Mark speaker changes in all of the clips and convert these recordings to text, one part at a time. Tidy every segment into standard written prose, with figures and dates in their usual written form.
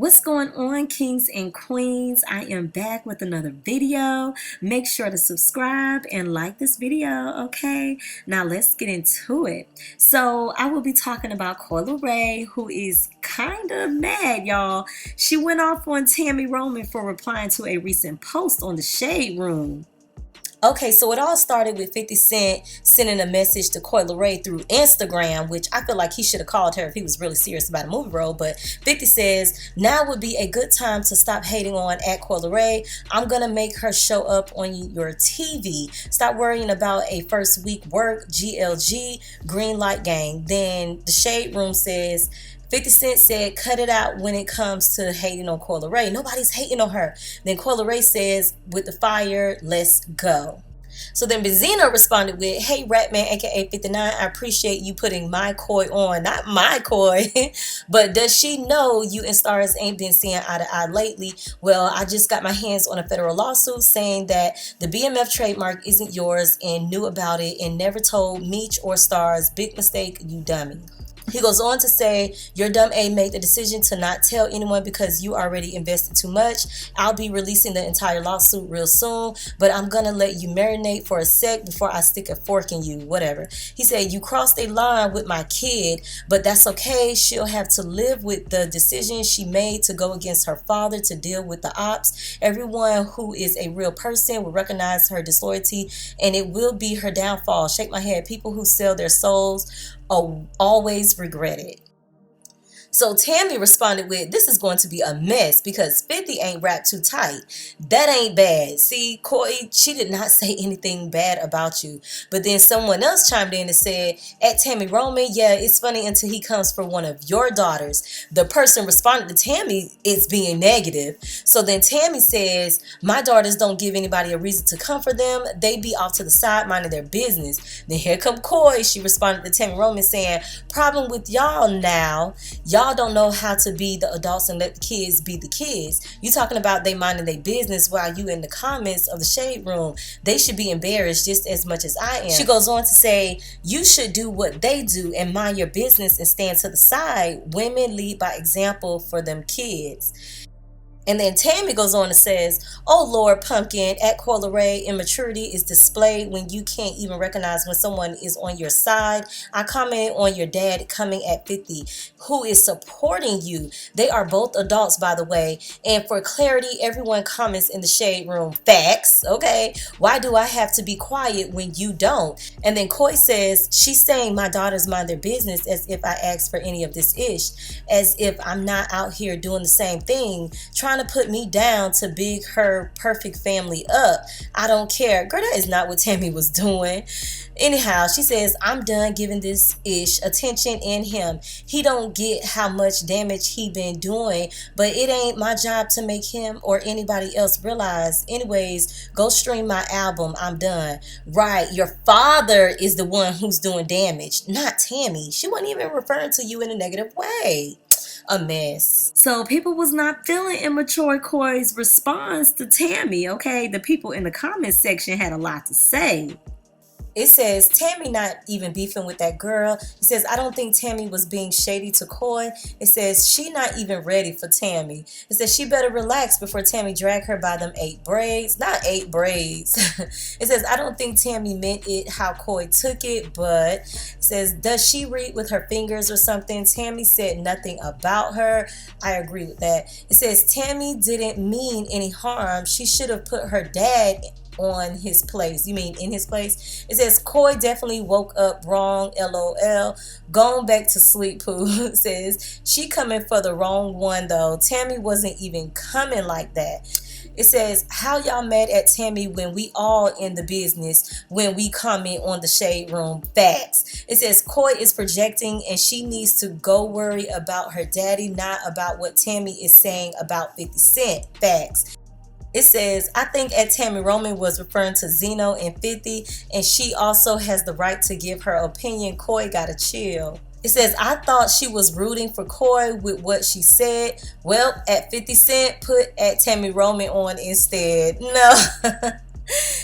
Speaker 1: What's going on, kings and queens? I am back with another video. Make sure to subscribe and like this video, okay? Now let's get into it. So I will be talking about Coi Leray, who is kind of mad, y'all. She went off on Tami Roman for replying to a recent post on the Shade Room. Okay, so it all started with 50 Cent sending a message to Coi Leray through Instagram, which I feel like he should have called her if he was really serious about a movie role. But 50 says, now would be a good time to stop hating on at Coi Leray. I'm going to make her show up on your TV. Stop worrying about a first week work, GLG, green light gang. Then the Shade Room says, 50 Cent said, cut it out when it comes to hating on Coi Leray. Nobody's hating on her. Then Coi Leray says, with the fire, let's go. So then Benzino responded with, hey Ratman, aka 59, I appreciate you putting my Coi on. Not my Coi, but does she know you and Stars ain't been seeing eye to eye lately? Well, I just got my hands on a federal lawsuit saying that the BMF trademark isn't yours and knew about it and never told Meech or Stars. Big mistake, you dummy. He goes on to say, your dumb A made the decision to not tell anyone because you already invested too much. I'll be releasing the entire lawsuit real soon, but I'm going to let you marinate for a sec before I stick a fork in you, whatever. He said, you crossed a line with my kid, but that's okay. She'll have to live with the decision she made to go against her father to deal with the ops. Everyone who is a real person will recognize her disloyalty, and it will be her downfall. Shake my head. People who sell their souls always regret it. So Tami responded with, this is going to be a mess because 50 ain't wrapped too tight. That ain't bad. See, Coi, she did not say anything bad about you. But then someone else chimed in and said, at Tami Roman, yeah, it's funny until he comes for one of your daughters. The person responded to Tami is being negative. So then Tami says, my daughters don't give anybody a reason to come for them. They be off to the side minding their business. Then here come Coi. She responded to Tami Roman saying, problem with y'all now. Y'all don't know how to be the adults and let the kids be the kids. You talking about they minding their business while you in the comments of the Shade Room. They should be embarrassed just as much as I am. She goes on to say, you should do what they do and mind your business and stand to the side. Women lead by example for them kids. And then Tami goes on and says, oh Lord Pumpkin, at Coi Leray, immaturity is displayed when you can't even recognize when someone is on your side. I commented on your dad coming at 50, who is supporting you. They are both adults, by the way. And for clarity, everyone comments in the Shade Room. Facts, okay? Why do I have to be quiet when you don't? And then Coi says, she's saying my daughters mind their business as if I asked for any of this ish. As if I'm not out here doing the same thing, trying to put me down to big her perfect family up. I don't care. Girl, that is not what Tami was doing. Anyhow, she says, I'm done giving this ish attention in him. He don't get how much damage he been doing, but it ain't my job to make him or anybody else realize. Anyways, go stream my album. I'm done. Right, your father is the one who's doing damage, not Tami. She wasn't even referring to you in a negative way. A mess. So people was not feeling immature Coi's response to Tami, okay? The people in the comments section had a lot to say. It says, Tami not even beefing with that girl. It says, I don't think Tami was being shady to Coi. It says, she not even ready for Tami. It says, she better relax before Tami drag her by them 8 braids. Not 8 braids. It says, I don't think Tami meant it how Coi took it, but it says, does she read with her fingers or something? Tami said nothing about her. I agree with that. It says, Tami didn't mean any harm. She should have put her dad on his place. You mean in his place? It says Coi definitely woke up wrong, LOL. Gone back to sleep, Pooh. It says she coming for the wrong one though. Tami wasn't even coming like that. It says, how y'all mad at Tami when we all in the business when we comment on the Shade Room? Facts. It says Coi is projecting and she needs to go worry about her daddy, not about what Tami is saying about 50 Cent. Facts. It says, I think at Tami Roman was referring to Zeno and 50, and she also has the right to give her opinion. Coi gotta chill. It says, I thought she was rooting for Coi with what she said. Well, at 50 Cent, put at Tami Roman on instead. No.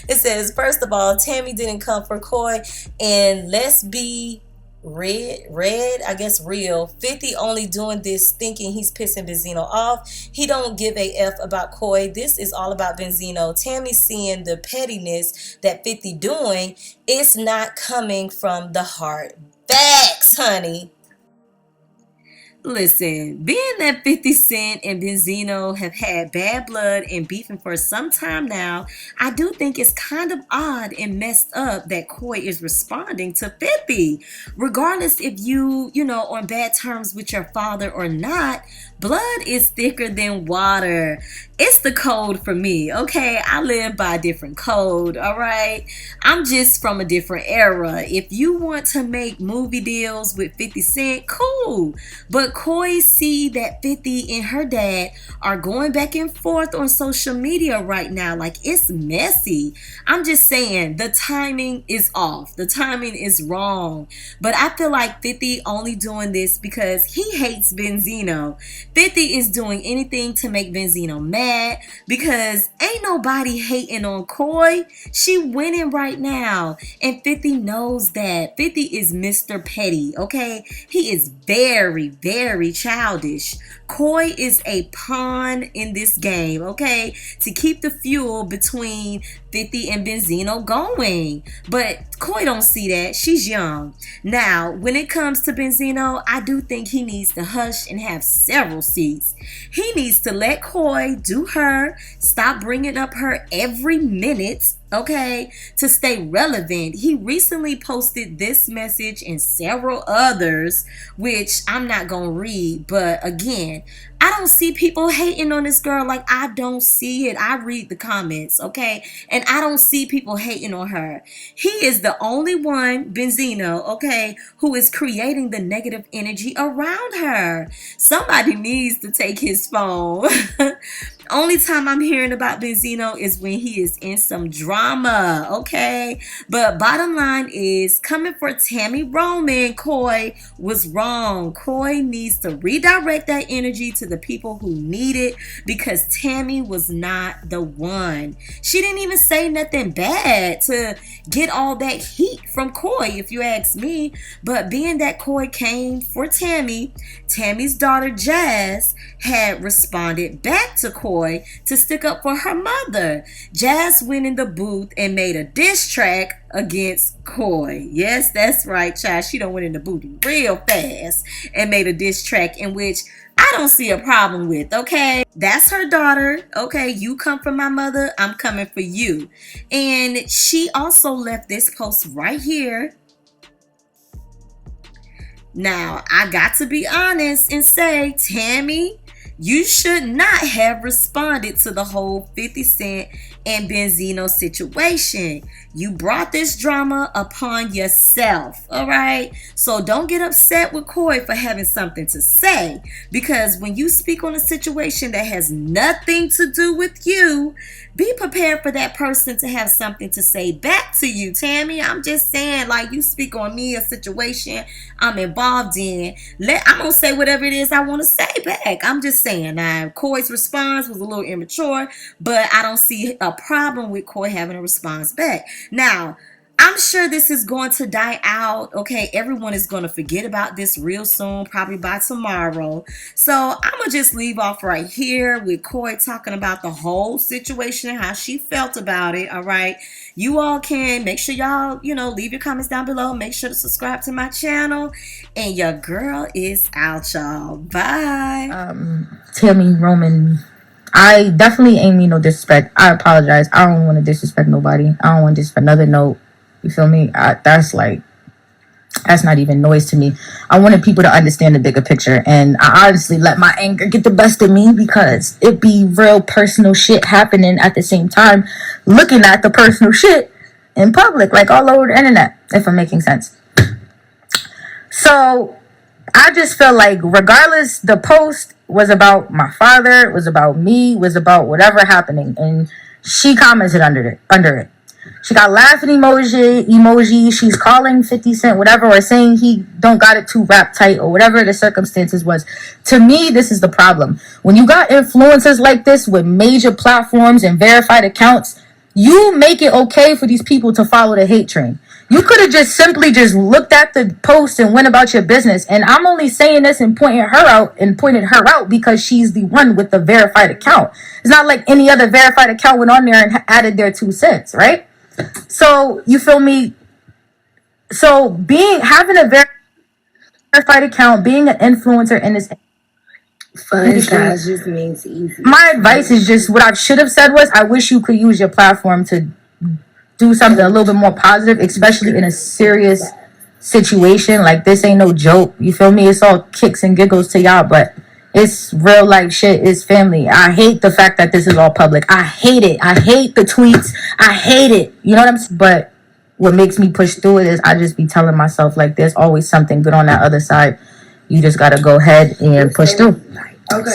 Speaker 1: It says, first of all, Tami didn't come for Coi, and let's be red, I guess real. 50 only doing this thinking he's pissing Benzino off. He don't give a F about Coi. This is all about Benzino. Tami seeing the pettiness that 50 doing. It's not coming from the heart. Facts, honey. Listen, being that 50 Cent and Benzino have had bad blood and beefing for some time now, I do think it's kind of odd and messed up that Coi is responding to 50. Regardless if you know, on bad terms with your father or not, blood is thicker than water. It's the code for me, okay? I live by a different code, all right? I'm just from a different era. If you want to make movie deals with 50 Cent, cool. But Coi see that 50 and her dad are going back and forth on social media right now. Like, it's messy. I'm just saying, the timing is off. The timing is wrong. But I feel like 50 only doing this because he hates Benzino. 50 is doing anything to make Benzino mad because ain't nobody hating on Coi. She winning right now. And 50 knows that. 50 is Mr. Petty, okay? He is very, very childish. Coi is a pawn in this game, okay? To keep the fuel between 50 and Benzino going. But Coi don't see that. She's young. Now, when it comes to Benzino, I do think he needs to hush and have several seats. He needs to let Coi do her, stop bringing up her every minute, okay, to stay relevant. He recently posted this message and several others, which I'm not gonna read, but again, I don't see people hating on this girl. Like, I don't see it. I read the comments, okay? And I don't see people hating on her. He is the only one, Benzino, okay, who is creating the negative energy around her. Somebody needs to take his phone. Only time I'm hearing about Benzino is when he is in some drama, okay? But bottom line is, coming for Tami Roman, Coi was wrong. Coi needs to redirect that energy to the people who need it because Tami was not the one. She didn't even say nothing bad to get all that heat from Coi, if you ask me. But being that Coi came for Tami, Tami's daughter Jazz had responded back to Coi to stick up for her mother. Jazz went in the booth and made a diss track against Coi. Yes, that's right, child. She done went in the booth real fast and made a diss track in which I don't see a problem with, okay? That's her daughter, okay? You come for my mother, I'm coming for you. And she also left this post right here. Now, I got to be honest and say, Tami, you should not have responded to the whole 50 Cent and Benzino situation. You brought this drama upon yourself, all right? So don't get upset with Coi for having something to say, because when you speak on a situation that has nothing to do with you, be prepared for that person to have something to say back to you, Tami. I'm just saying, like, you speak on me, a situation I'm involved in. I'm going to say whatever it is I want to say back. I'm just saying. Now, Coi's response was a little immature, but I don't see a problem with Coi having a response back. Now, I'm sure this is going to die out, okay? Everyone is going to forget about this real soon, probably by tomorrow. So I'm going to just leave off right here with Coi talking about the whole situation and how she felt about it, all right? You all can make sure y'all, leave your comments down below. Make sure to subscribe to my channel. And your girl is out, y'all. Bye.
Speaker 2: Tami Roman, I definitely ain't mean no disrespect. I apologize. I don't want to disrespect nobody. I don't want to disrespect another note. You feel me? That's not even noise to me. I wanted people to understand the bigger picture, and I honestly let my anger get the best of me because it be real personal shit happening at the same time, looking at the personal shit in public, like all over the internet, if I'm making sense. So I just feel like regardless, the post was about my father, was about me, was about whatever happening, and she commented under it. She got laughing emoji. She's calling 50 Cent whatever, or saying he don't got it too wrapped tight, or whatever the circumstances was. To me, this is the problem. When you got influencers like this with major platforms and verified accounts, you make it okay for these people to follow the hate train. You could have just simply just looked at the post and went about your business. And I'm only saying this and pointed her out because she's the one with the verified account. It's not like any other verified account went on there and added their 2 cents, right? So you feel me? So having a verified account, being an influencer in this
Speaker 3: Guys just means easy.
Speaker 2: My advice is just what I should have said was I wish you could use your platform to do something a little bit more positive, especially in a serious situation. Like, this ain't no joke. You feel me? It's all kicks and giggles to y'all, but it's real life shit. It's family. I hate the fact that this is all public. I hate it. I hate the tweets. I hate it. You know what I'm saying? But what makes me push through it is I just be telling myself, like, there's always something good on that other side. You just gotta go ahead and push through.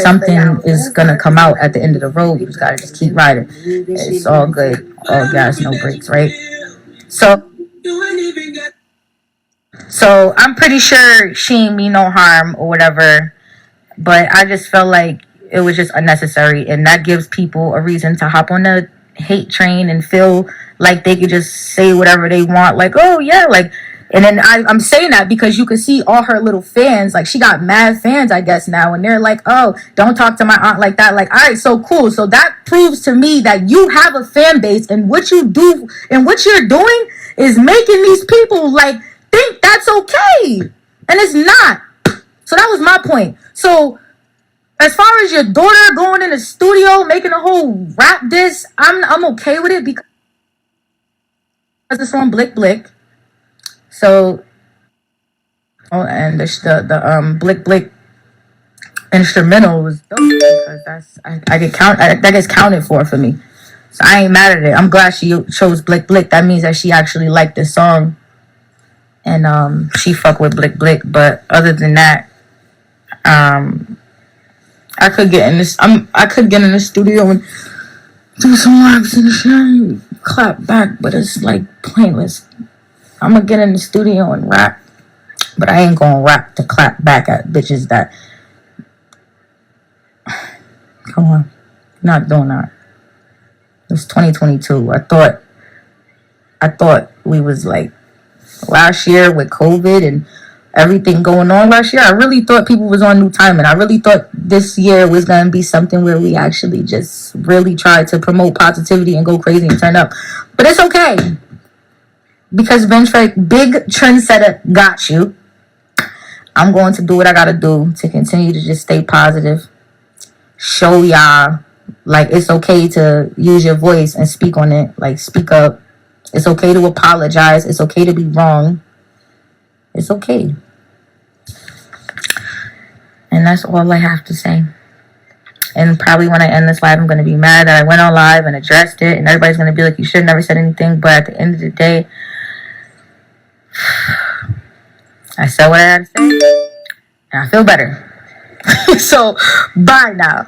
Speaker 2: Something is gonna come out at the end of the road. You just gotta just keep riding. It's all good. All gas, no brakes, right? So I'm pretty sure she ain't mean no harm or whatever. But I just felt like it was just unnecessary, and that gives people a reason to hop on the hate train and feel like they could just say whatever they want. Like, oh yeah, like. And then I'm saying that because you can see all her little fans. Like, she got mad fans, I guess, now. And they're like, oh, don't talk to my aunt like that. Like, all right, so cool. So that proves to me that you have a fan base. And what you do and what you're doing is making these people, like, think that's okay. And it's not. So that was my point. So as far as your daughter going in the studio, making a whole rap diss, I'm okay with it because it's on Blick Blick. So, and the Blick Blick instrumental was dope because that gets counted for me. So I ain't mad at it. I'm glad she chose Blick Blick. That means that she actually liked the song, and she fuck with Blick Blick. But other than that, I could get in the studio and do some raps and shit and clap back, but it's like pointless. I'm gonna get in the studio and rap, but I ain't gonna rap to clap back at bitches that. Come on, not doing that. It's 2022. I thought we was like last year with COVID and everything going on last year. I really thought people was on new timing. I really thought this year was gonna be something where we actually just really tried to promote positivity and go crazy and turn up. But it's okay. Because big trendsetter got you. I'm going to do what I gotta do to continue to just stay positive. Show y'all, like, it's okay to use your voice and speak on it. Like, speak up. It's okay to apologize. It's okay to be wrong. It's okay. And that's all I have to say. And probably when I end this live, I'm going to be mad that I went on live and addressed it. And everybody's going to be like, you should have never said anything. But at the end of the day, I said what I had to say, and I feel better. So, bye now.